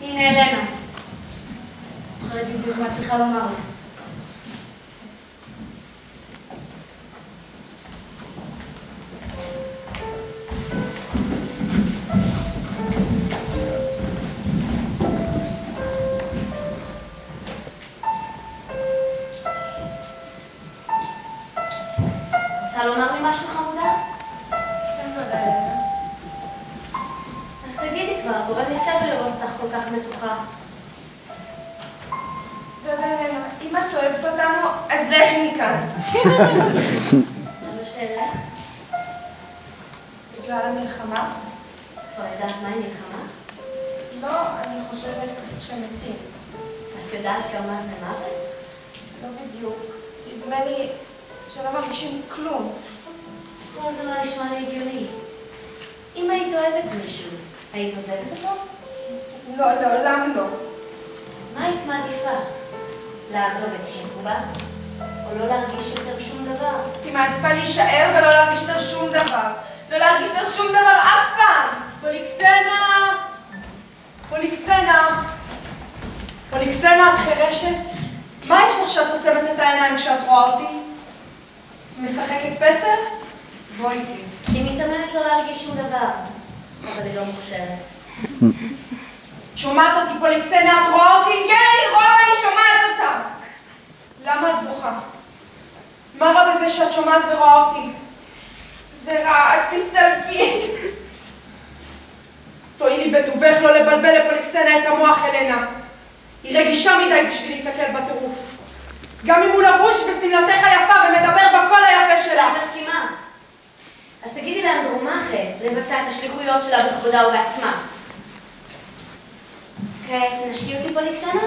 הנה אלנה. זוכרת בדיוק מה צריכה לומר לה. רוצה לומר לי משהו חמודה? כן, תודה, אלנה. אז תגידי כבר, גורם לי סבל לראות אותך כל כך מתוחה. תודה, אלנה. אם את אוהבת אותנו, אז לכי מכאן. למה שאלה? בגלל המלחמה? כבר ידעת מהי מלחמה? לא, אני חושבת שמתים. את יודעת כמה זה מוות? לא בדיוק. נדמה לי שלא מרגישים כלום. כל זה לא נשמע לי הגיוני. אם היית אוהבת מישהו, היית עוזבת אותו? לא, לעולם לא. מה היית מעדיפה? לעזוב את חיקובה? או לא להרגיש יותר שום דבר? הייתי מעדיפה להישאר ולא להרגיש יותר שום דבר. לא להרגיש יותר שום דבר אף פעם! פוליקסנה! פוליקסנה! פוליקסנה, את חירשת? מה יש לך שאת עוצמת את העיניים כשאת רואה אותי? משחקת פסל? בואי איתי. היא מתאמנת לא להרגיש שום דבר, אבל היא לא מוכשרת. שומעת אותי, פוליקסנה? את רואה אותי? כן, אני רואה ואני שומעת אותה! למה את בוכה? מה רע בזה שאת שומעת ורואה אותי? זה רע, תסתלקי. תואילי בטובך לא לבלבל לפוליקסנה את המוח, אלנה. היא רגישה מדי בשביל להתקל בטירוף. גם אם הוא לבוש בסמלתך היפה ומדבר בקול היפה שלה. אני מסכימה. אז תגידי לאנדרומכה לבצע את השליחויות שלה בכבודה ובעצמה. כעת נשקיע אותי פוליקסנה?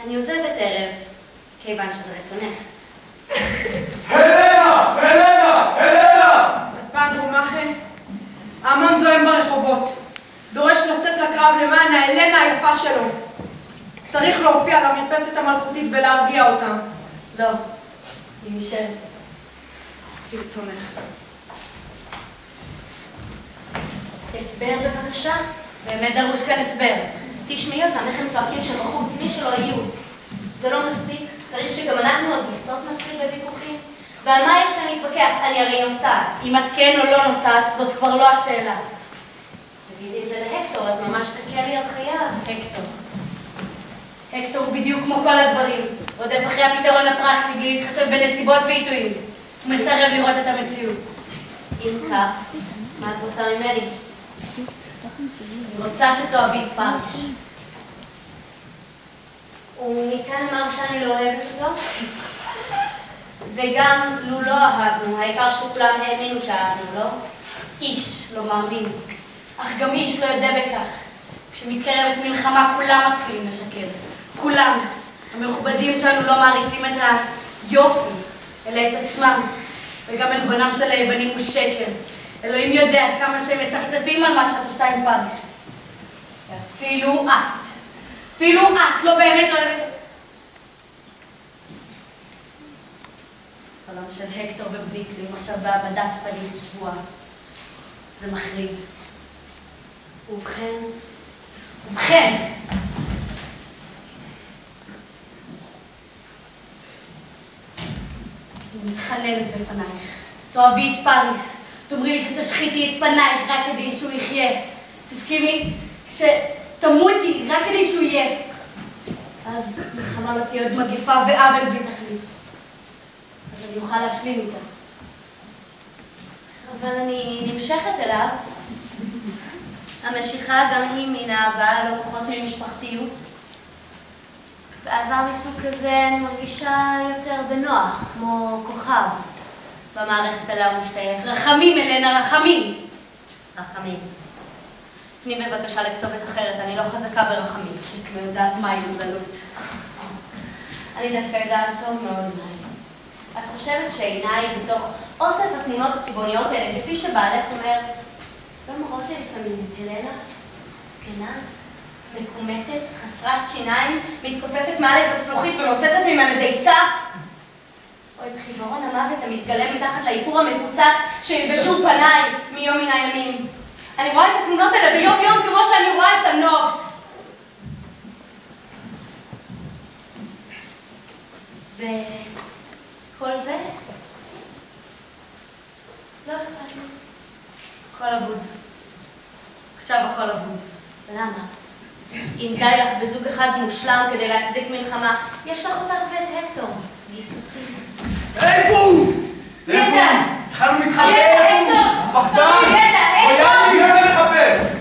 אני עוזבת ערב, כיוון שזה רצונך. אלנה! אלנה! אלנה! את באה אנדרומכה? ההמון זועם ברחובות. דורש לצאת לקרב למען האלנה היפה שלו. צריך להופיע למרפסת המלכותית ולהרגיע אותם. לא, היא נשארת. כרצונך. הסבר בבקשה? באמת דרוש כאן הסבר. תשמעי אותם, איך הם צועקים שבחוץ, מי שלא יהיו. זה לא מספיק, צריך שגם אנחנו עוד גיסות נתחיל בוויכוחים. ועל מה יש כאן להתווכח? אני הרי נוסעת. אם את כן או לא נוסעת, זאת כבר לא השאלה. תגידי את זה להקטור, את ממש תקלי על חייו. הקטור הוא בדיוק כמו כל הדברים. רודף אחרי הפתרון הפרקטי בלי להתחשב בנסיבות ועיתויים. הוא מסרב לראות את המציאות. אם כך, מה את רוצה ממני? אני רוצה שתאהבי את פריס. ומכאן אמר שאני לא אוהבת אותו. וגם לו לא אהבנו, העיקר שכולם האמינו שאהבנו, לא? איש לא מאמין. אך גם איש לא יודע בכך. כשמתקרבת מלחמה כולם מתחילים לשקר. כולם. המכובדים שלנו לא מעריצים את היופי, אלא את עצמם. וגם את בנם של היוונים הוא שקר. אלוהים יודע כמה שהם מצפצפים על מה שאת עושה עם פריס. ואפילו את לא באמת אוהבת. חלום של הקטור וביטלים עכשיו בהעמדת פנים צבועה. זה מחריד. ובכן, אני מתחננת בפנייך. תאהבי את פריס. תאמרי לי שתשחיתי את פנייך רק כדי שהוא יחיה. תסכימי שתמותי רק כדי שהוא יהיה. אז מלחמה לא תהיה עוד מגפה ועוול בלי תכלית. אז אני אוכל להשלים איתה. אבל אני נמשכת אליו. המשיכה גם היא מן אהבה, לא פחות ממשפחתיות. באהבה מסוג כזה אני מרגישה יותר בנוח, כמו כוכב, במערכת עליה הוא משתייך. רחמים, אלנה, רחמים! רחמים. פני בבקשה לכתובת אחרת, אני לא חזקה ברחמים. את לא יודעת מהי מודלות. אני דווקא יודעת טוב מאוד מהי. את חושבת שעיניי בתוך אוסף התמונות הצבעוניות האלה, כפי שבעלך אומר, לא מראות לי לפעמים את אלנה, זקנה, מקומטת, חסרת שיניים, מתכופפת מעל איזו צלוחית ומוצצת ממנה דייסה? או את חיוורון המוות המתגלה מתחת לאיפור המפוצץ שילבשו פניי מיום מן הימים. אני רואה את התמונות האלה ביום יום כמו שאני רואה את הנוף. וכל זה? לא אכפת לי. הכל אבוד. עכשיו הכל אבוד. למה? אם די לך בזוג אחד מושלם כדי להצדיק מלחמה, יש לך אותך ואת הקטור. גיסתי. איפה הוא? איפה הוא? התחלנו להתחבא, איפה הוא? פחדן! חויאני, גם מחפש!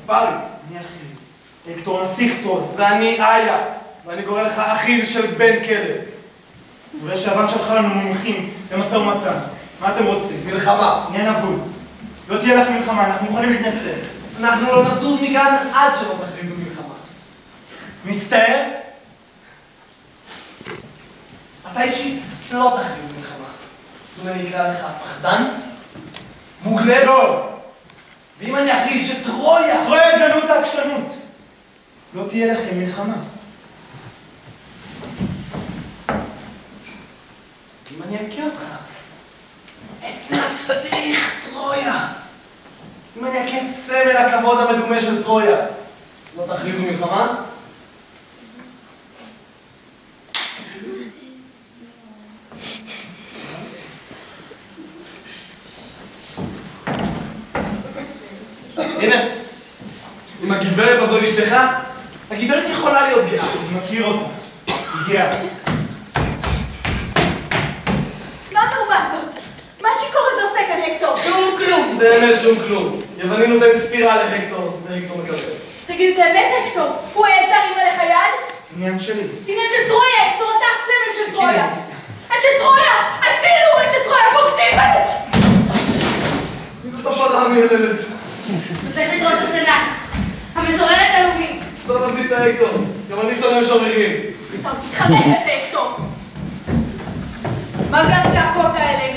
פריס, אני אחי. הקטור נסיכטור, ואני אייקס. ואני קורא לך אחיל של בן כלב. וראה שהבן שלך לנו מומחים למשא ומתן. מה אתם רוצים? מלחמה. עניין אבוד. לא תהיה לכם מלחמה, אנחנו מוכנים להתנצל. אנחנו לא נזוז מכאן עד שלא תכריזו מלחמה. מצטער? אתה אישית לא תכריז מלחמה. אם אני אקרא לך פחדן? מוגלה? לא. ואם אני אכריז שטרויה... טרויה גנות העקשנות. לא תהיה לכם מלחמה. אם אני אכה אותך, את נסיך טרויה. אם אני אכה את סמל הכבוד המדומה של טרויה, לא תכריזו מלחמה? הנה, אם הגברת הזו לאשתך, הגברת יכולה להיות גאה. אני מכיר אותה. היא גאה. מה המהומה הזאת? מה שיקור הזה עושה כאן, הקטור? שום כלום. באמת שום כלום. יווני נותן סטירה להקטור, והקטור מקבל. תגיד את האמת, הקטור, הוא העז להרים עליך יד? זה עניין שלי. זה עניין של טרויה, הקטור, אתה הסמל של טרויה. את של טרויה! הצילו את של טרויה, בוגדים בנו! זאת הפרה מייללת. נוטשת ראש הסנאט, המשוררת הלאומית. לא נסית הקטור, גם אני שונא משוררים. טוב, תתחבק לזה, הקטור. מה זה הצעקות האלה?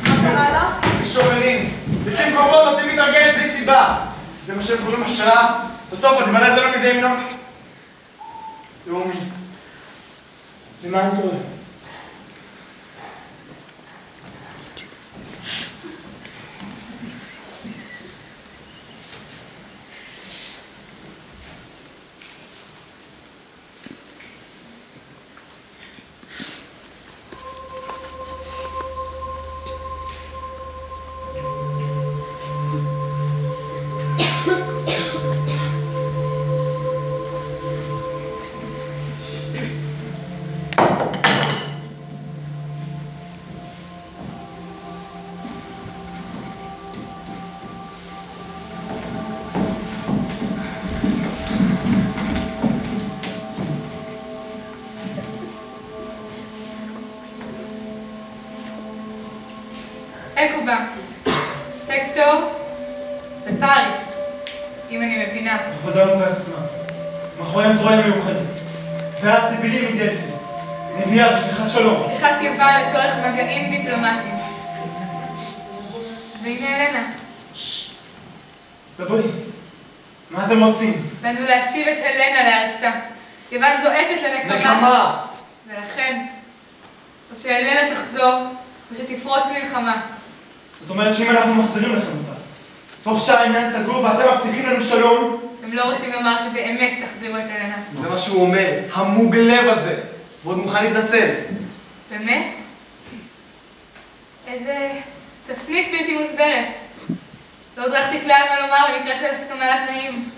מה קרה לה? משוררים. לעתים קרובות נוטים להתרגש בלי סיבה. זה מה שהם קוראים השראה. בסוף את תמלאת לנו מזה המנון. לאומי. למען טרויה. איך הוא בא? הקטור? בפריס, אם אני מבינה. לכבודנו בעצמה. מאחוריהם טרויה מיוחדת. ועד ציפילים מדלפי. נביאה ושליחת שלום. שליחת יוון לצורך מגעים דיפלומטיים. והנה אלנה. דברי. מה אתם רוצים? באנו להשיב את הלנה לארצה. יוון זועקת לנקמה. נקמה! ולכן, או שהלנה תחזור, או שתפרוץ מלחמה. זאת אומרת שאם אנחנו מחזירים לכם אותה, תוך שעה עניין סגור ואתם מבטיחים לנו שלום, אתם לא רוצים לומר שבאמת תחזירו את אלנה. זה מה שהוא אומר, המוגלב הזה. ועוד מוכן להתנצל. באמת? איזה תפנית בלתי מוסברת. לא דרכתי כלל מה לומר במקרה של הסכמה לתנאים.